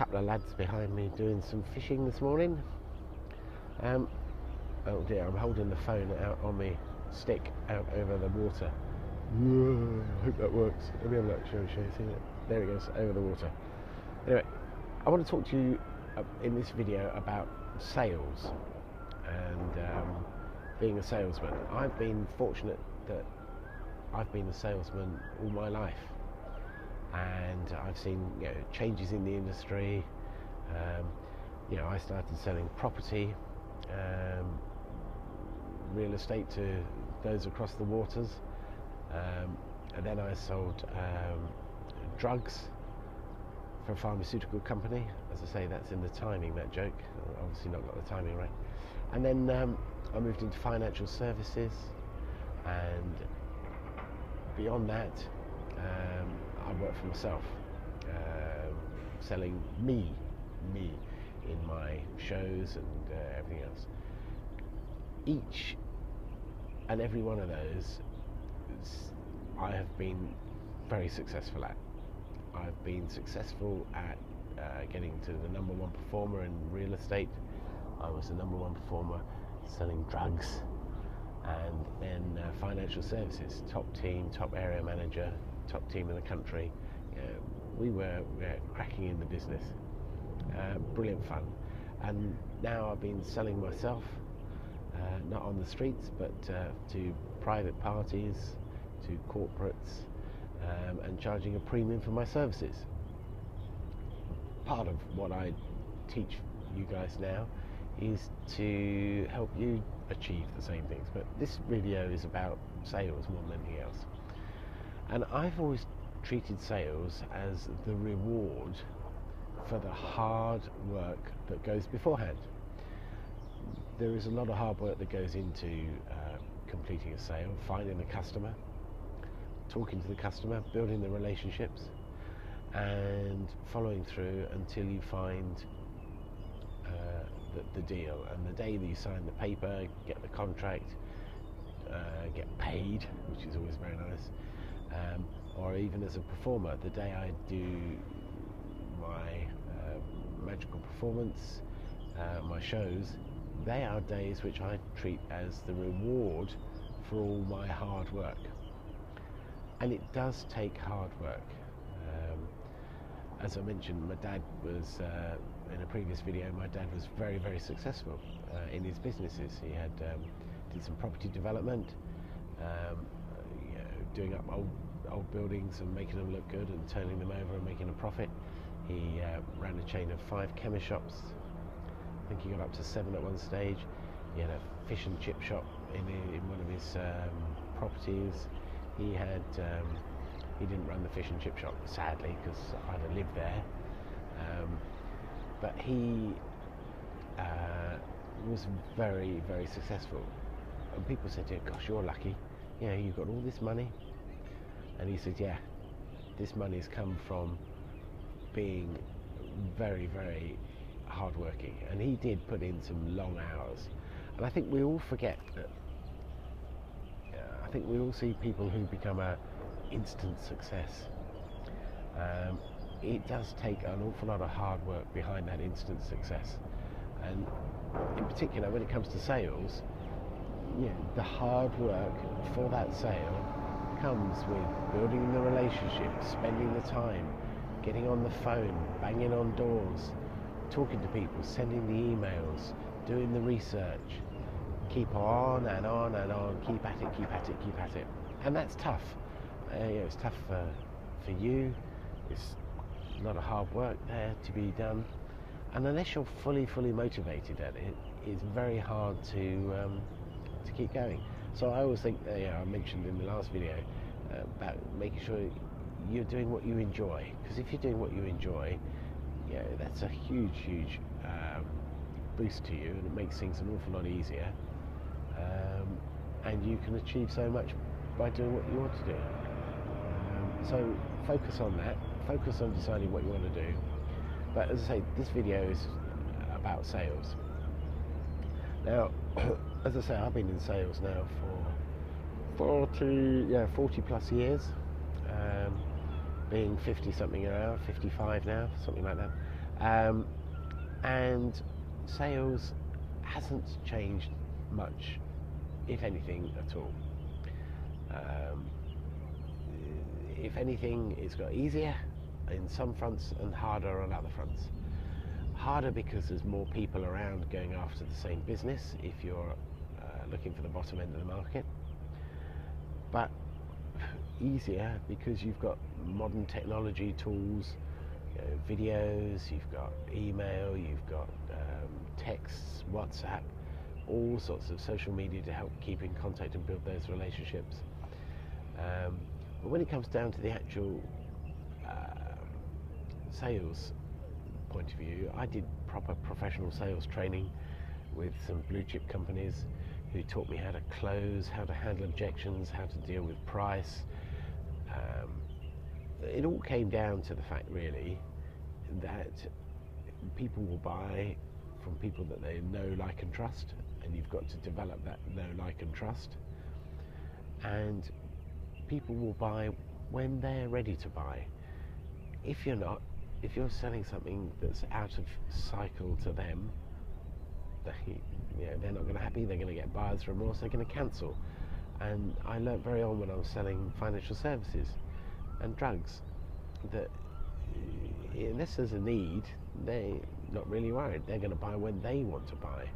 couple of lads behind me doing some fishing this morning. Oh dear, I'm holding the phone out on my stick out over the water. I hope that works. Let me have a look. Show you. See it? There it goes, over the water. Anyway, I want to talk to you in this video about sales and being a salesman. I've been fortunate that I've been a salesman all my life, and I've seen changes in the industry. I started selling property, real estate to those across the waters, and then I sold drugs for a pharmaceutical company. As I say, that's in the timing, that joke. Obviously not got the timing right. And then I moved into financial services, and beyond that I worked for myself, selling me in my shows and everything else. Each and every one of those I have been very successful at. I've been successful at getting to the number one performer in real estate. I was the number one performer selling drugs, and then financial services, top team, top area manager, top team in the country. We were cracking in the business. Brilliant fun. And now I've been selling myself, not on the streets, but to private parties, to corporates, and charging a premium for my services. Part of what I teach you guys now is to help you achieve the same things, but this video is about sales more than anything else. And I've always treated sales as the reward for the hard work that goes beforehand. There is a lot of hard work that goes into completing a sale, finding the customer, talking to the customer, building the relationships, and following through until you find the deal. And the day that you sign the paper, get the contract, get paid, which is always very nice, or even as a performer, the day I do my magical performance, my shows, they are days which I treat as the reward for all my hard work. And it does take hard work. As I mentioned, my dad was, in a previous video, my dad was very, very successful in his businesses. He had did some property development, doing up old buildings and making them look good and turning them over and making a profit. He ran a chain of 5 chemist shops. I think he got up to 7 at one stage. He had a fish and chip shop in one of his properties. He had he didn't run the fish and chip shop, sadly, because I'd have lived there. But he was very, very successful. And people said to him, "Gosh, you're lucky. You've got all this money." And he said, "Yeah, this money's come from being very, very hardworking." And he did put in some long hours. And I think we all forget that. I think we all see people who become a instant success. It does take an awful lot of hard work behind that instant success. And in particular, when it comes to sales, the hard work for that sale comes with building the relationship, spending the time, getting on the phone, banging on doors, talking to people, sending the emails, doing the research. Keep on and on and on, keep at it, keep at it, keep at it. And that's tough. It's tough for you. It's a lot of hard work there to be done. And unless you're fully motivated at it, it's very hard to keep going. So I always think, I mentioned in the last video about making sure you're doing what you enjoy. Because if you're doing what you enjoy, that's a huge boost to you, and it makes things an awful lot easier. And you can achieve so much by doing what you want to do. So focus on that. Focus on deciding what you want to do. But as I say, this video is about sales. Now, as I say, I've been in sales now for 40 plus years. Being 50 something now, 55 now, something like that. And sales hasn't changed much, if anything at all. If anything, it's got easier in some fronts and harder on other fronts. Harder because there's more people around going after the same business if you're looking for the bottom end of the market. But easier because you've got modern technology tools, videos, you've got email, you've got texts, WhatsApp, all sorts of social media to help keep in contact and build those relationships. But when it comes down to the actual sales point of view, I did proper professional sales training with some blue chip companies who taught me how to close, how to handle objections, how to deal with price. It all came down to the fact really that people will buy from people that they know, like and trust, and you've got to develop that know, like and trust. And people will buy when they're ready to buy. If you're not, if you're selling something that's out of cycle to them, they're not going to happy, they're going to get buyer's remorse, they're going to cancel. And I learnt very on when I was selling financial services and drugs that unless there's a need, they're not really worried. They're going to buy when they want to buy.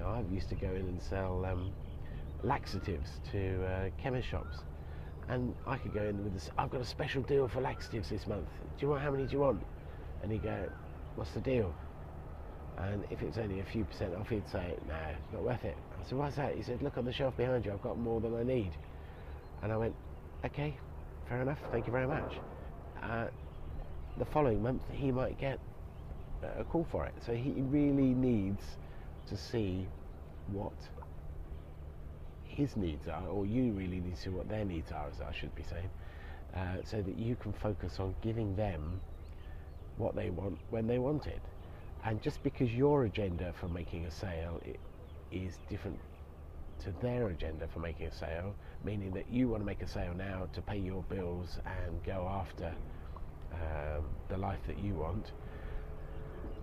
I used to go in and sell laxatives to chemist shops, and I could go in with this, I've got a special deal for laxatives this month. How many do you want? And he'd go, what's the deal? And if it's only a few % off, he'd say, no, it's not worth it. I said, why's that? He said, look on the shelf behind you, I've got more than I need. And I went, okay, fair enough, thank you very much. The following month, he might get a call for it. So he really needs to see what his needs are, or you really need to see what their needs are, as I should be saying, so that you can focus on giving them what they want when they want it. And just because your agenda for making a sale is different to their agenda for making a sale, meaning that you want to make a sale now to pay your bills and go after the life that you want,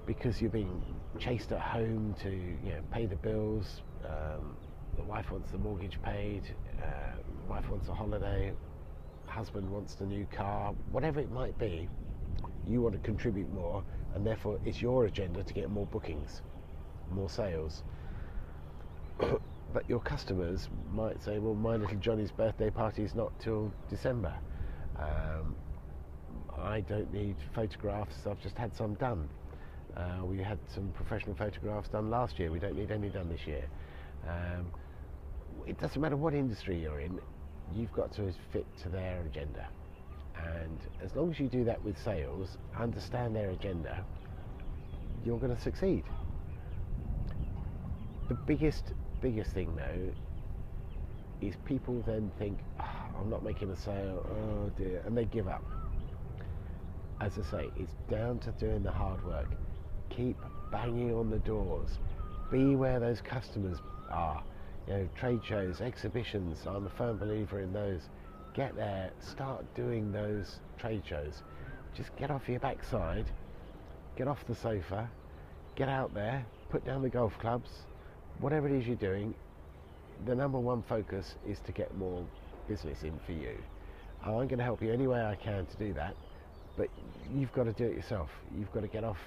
because you're being chased at home to pay the bills, the wife wants the mortgage paid, wife wants a holiday, husband wants the new car, whatever it might be, you want to contribute more, and therefore it's your agenda to get more bookings, more sales. But your customers might say, well, my little Johnny's birthday party is not till December. I don't need photographs, I've just had some done. We had some professional photographs done last year, we don't need any done this year. It doesn't matter what industry you're in, you've got to fit to their agenda. And as long as you do that with sales, understand their agenda, you're going to succeed. The biggest thing though is people then think, I'm not making a sale, oh dear, and they give up. As I say, it's down to doing the hard work. Keep banging on the doors. Be where those customers are. Trade shows, exhibitions, I'm a firm believer in those. Get there, start doing those trade shows. Just get off your backside, get off the sofa, get out there, put down the golf clubs, whatever it is you're doing. The number one focus is to get more business in for you. I'm going to help you any way I can to do that, but you've got to do it yourself. You've got to get off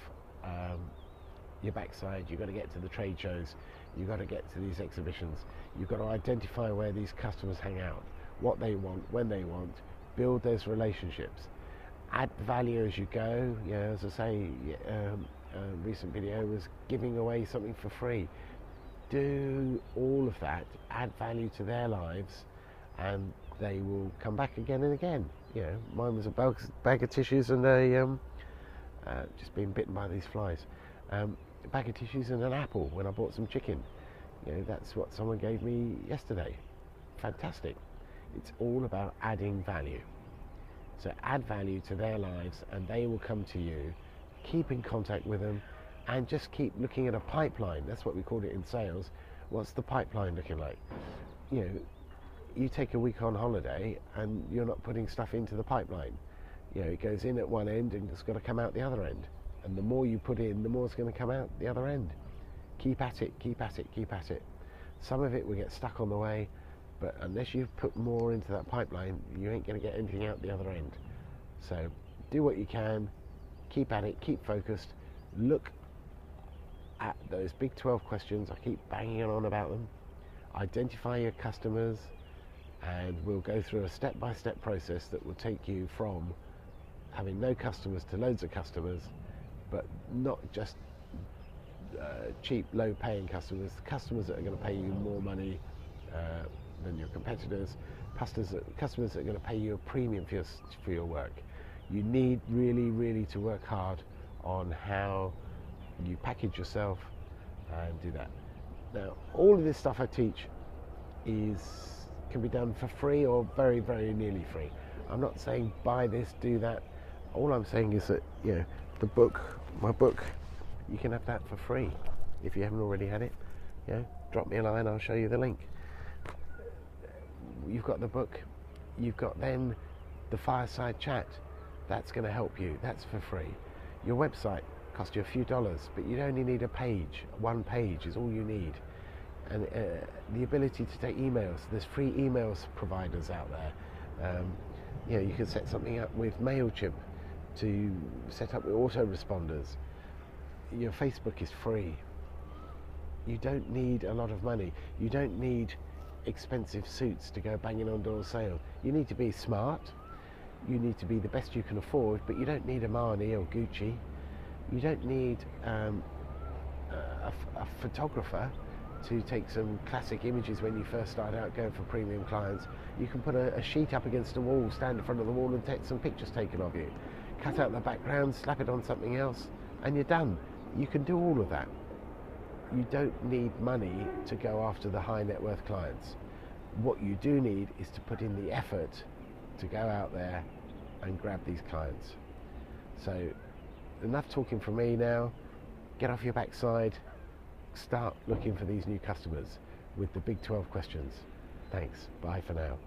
your backside, you've got to get to the trade shows, you've got to get to these exhibitions, you've got to identify where these customers hang out, what they want, when they want, build those relationships, add value as you go. As I say, a recent video was giving away something for free. Do all of that, add value to their lives, and they will come back again and again. Mine was a bag of tissues and just being bitten by these flies. A bag of tissues and an apple when I bought some chicken. That's what someone gave me yesterday. Fantastic. It's all about adding value. So add value to their lives and they will come to you. Keep in contact with them and just keep looking at a pipeline. That's what we call it in sales. What's the pipeline looking like? You take a week on holiday and you're not putting stuff into the pipeline. It goes in at one end and it's got to come out the other end. And the more you put in, the more it's going to come out the other end. Keep at it, keep at it, keep at it. Some of it will get stuck on the way, but unless you put more into that pipeline, you ain't going to get anything out the other end. So do what you can, keep at it, keep focused, look at those big 12 questions. I keep banging on about them. Identify your customers, and we'll go through a step-by-step process that will take you from having no customers to loads of customers, but not just cheap, low-paying customers that are going to pay you more money than your competitors, customers that are going to pay you a premium for your work. You need really to work hard on how you package yourself and do that. Now, all of this stuff I teach can be done for free or very nearly free. I'm not saying buy this, do that. All I'm saying is that, you know, my book, you can have that for free if you haven't already had it. You know, drop me a line, I'll show you the link. You've got the book, you've got then the fireside chat. That's going to help you. That's for free. Your website costs you a few dollars, but you only need a page. One page is all you need. And the ability to take emails. There's free emails providers out there. You know, you can set something up with MailChimp to set up with autoresponders. Your Facebook is free. You don't need a lot of money. You don't need expensive suits to go banging on door sale. You need to be smart. You need to be the best you can afford, but you don't need Armani or Gucci. You don't need a photographer to take some classic images when you first start out going for premium clients. You can put a sheet up against a wall, stand in front of the wall and take some pictures taken of you. Cut out the background, slap it on something else, and you're done. You can do all of that. You don't need money to go after the high net worth clients. What you do need is to put in the effort to go out there and grab these clients. So enough talking from me now. Get off your backside. Start looking for these new customers with the big 12 questions. Thanks. Bye for now.